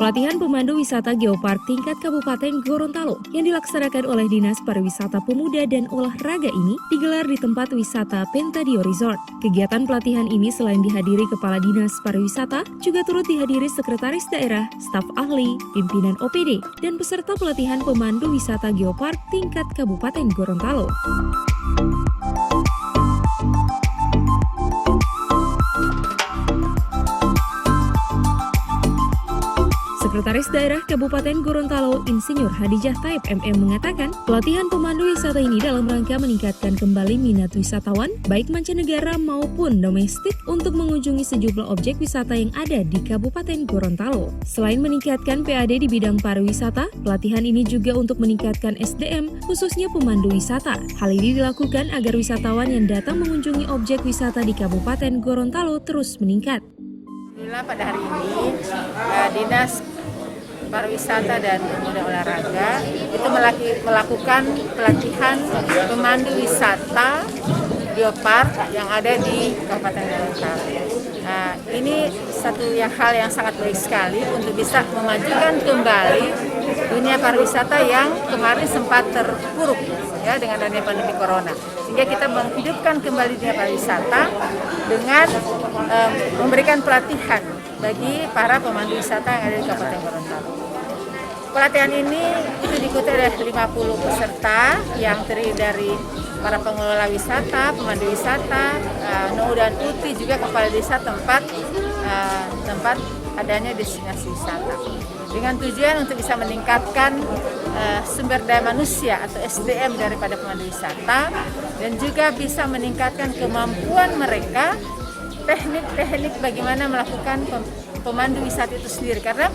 Pelatihan pemandu wisata geopark tingkat Kabupaten Gorontalo yang dilaksanakan oleh Dinas Pariwisata Pemuda dan Olahraga ini digelar di tempat wisata Pentadio Resort. Kegiatan pelatihan ini selain dihadiri Kepala Dinas Pariwisata, juga turut dihadiri Sekretaris Daerah, staf ahli, pimpinan OPD, dan peserta pelatihan pemandu wisata geopark tingkat Kabupaten Gorontalo. Sekretaris Daerah Kabupaten Gorontalo Insinyur Hadijah Taib MM mengatakan, pelatihan pemandu wisata ini dalam rangka meningkatkan kembali minat wisatawan, baik mancanegara maupun domestik, untuk mengunjungi sejumlah objek wisata yang ada di Kabupaten Gorontalo. Selain meningkatkan PAD di bidang pariwisata, pelatihan ini juga untuk meningkatkan SDM, khususnya pemandu wisata. Hal ini dilakukan agar wisatawan yang datang mengunjungi objek wisata di Kabupaten Gorontalo terus meningkat. Alhamdulillah pada hari ini Dinas Pariwisata dan Pemuda Olahraga itu melakukan pelatihan pemandu wisata geopark yang ada di Kabupaten Gorontalo. Nah, ini satu hal yang sangat baik sekali untuk bisa memajukan kembali dunia pariwisata yang kemarin sempat terpuruk ya dengan adanya pandemi corona. Sehingga kita menghidupkan kembali dunia pariwisata dengan memberikan pelatihan bagi para pemandu wisata yang ada di Kabupaten Gorontalo. Pelatihan ini itu diikuti oleh 50 peserta yang terdiri dari para pengelola wisata, pemandu wisata, NU dan UTI, juga kepala desa tempat adanya destinasi wisata. Dengan tujuan untuk bisa meningkatkan sumber daya manusia atau SDM daripada pemandu wisata, dan juga bisa meningkatkan kemampuan mereka, teknik-teknik bagaimana melakukan pemandu wisata itu sendiri. Karena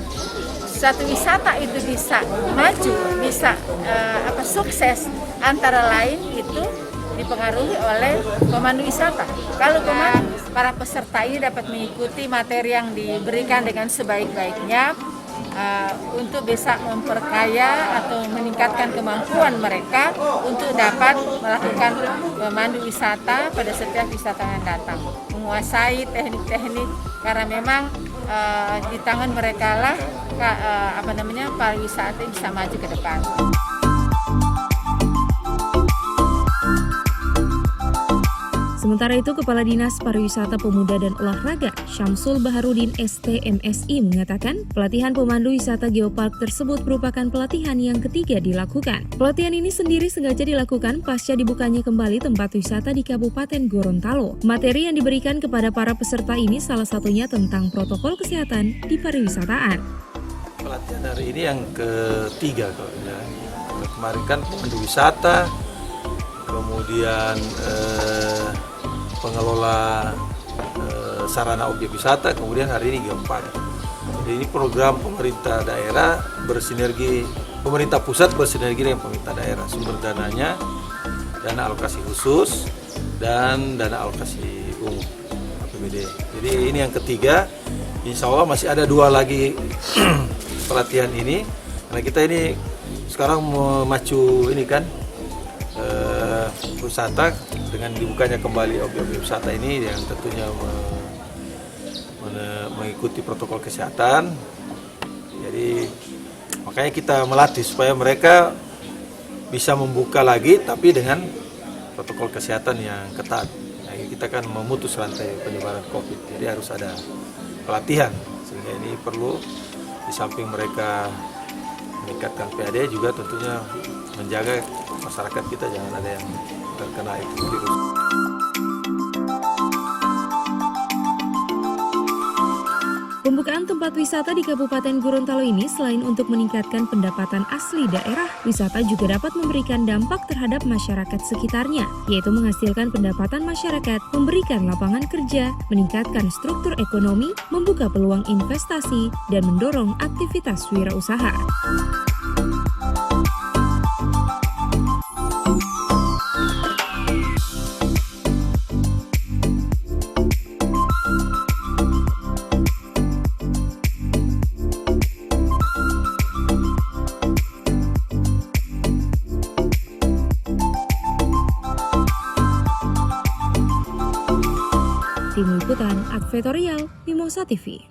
satu wisata itu bisa maju, bisa sukses, antara lain itu dipengaruhi oleh pemandu wisata. Kalau para peserta ini dapat mengikuti materi yang diberikan dengan sebaik-baiknya untuk bisa memperkaya atau meningkatkan kemampuan mereka untuk dapat melakukan pemandu wisata pada setiap wisatawan yang datang, menguasai teknik-teknik, karena memang di tangan mereka lah pariwisata bisa maju ke depan. Sementara itu, Kepala Dinas Pariwisata Pemuda dan Olahraga Syamsul Baharudin STMSI mengatakan, pelatihan pemandu wisata geopark tersebut merupakan pelatihan yang ketiga dilakukan. Pelatihan ini sendiri sengaja dilakukan pasca dibukanya kembali tempat wisata di Kabupaten Gorontalo. Materi yang diberikan kepada para peserta ini salah satunya tentang protokol kesehatan di pariwisataan. Pelatihan hari ini yang ketiga ya. Kemarin kan pemandu wisata, kemudian pengelola sarana objek wisata, kemudian hari ini geopark. Jadi ini program pemerintah daerah bersinergi, pemerintah pusat bersinergi dengan pemerintah daerah. Sumber dananya dana alokasi khusus dan dana alokasi umum APBD. Jadi ini yang ketiga. Insya Allah masih ada 2 lagi pelatihan ini. Karena kita ini sekarang memacu ini kan wisata dengan dibukanya kembali objek-objek wisata ini yang tentunya mengikuti protokol kesehatan. Jadi makanya kita melatih supaya mereka bisa membuka lagi tapi dengan protokol kesehatan yang ketat. Nah, kita kan memutus rantai penyebaran COVID, jadi harus ada pelatihan, sehingga ini perlu di samping mereka meningkatkan PAD juga tentunya menjaga masyarakat kita jangan ada yang terkena itu virus. Pembukaan tempat wisata di Kabupaten Gorontalo ini selain untuk meningkatkan pendapatan asli daerah, wisata juga dapat memberikan dampak terhadap masyarakat sekitarnya, yaitu menghasilkan pendapatan masyarakat, memberikan lapangan kerja, meningkatkan struktur ekonomi, membuka peluang investasi, dan mendorong aktivitas wirausaha. Tim Liputan Advertorial Mimosa TV.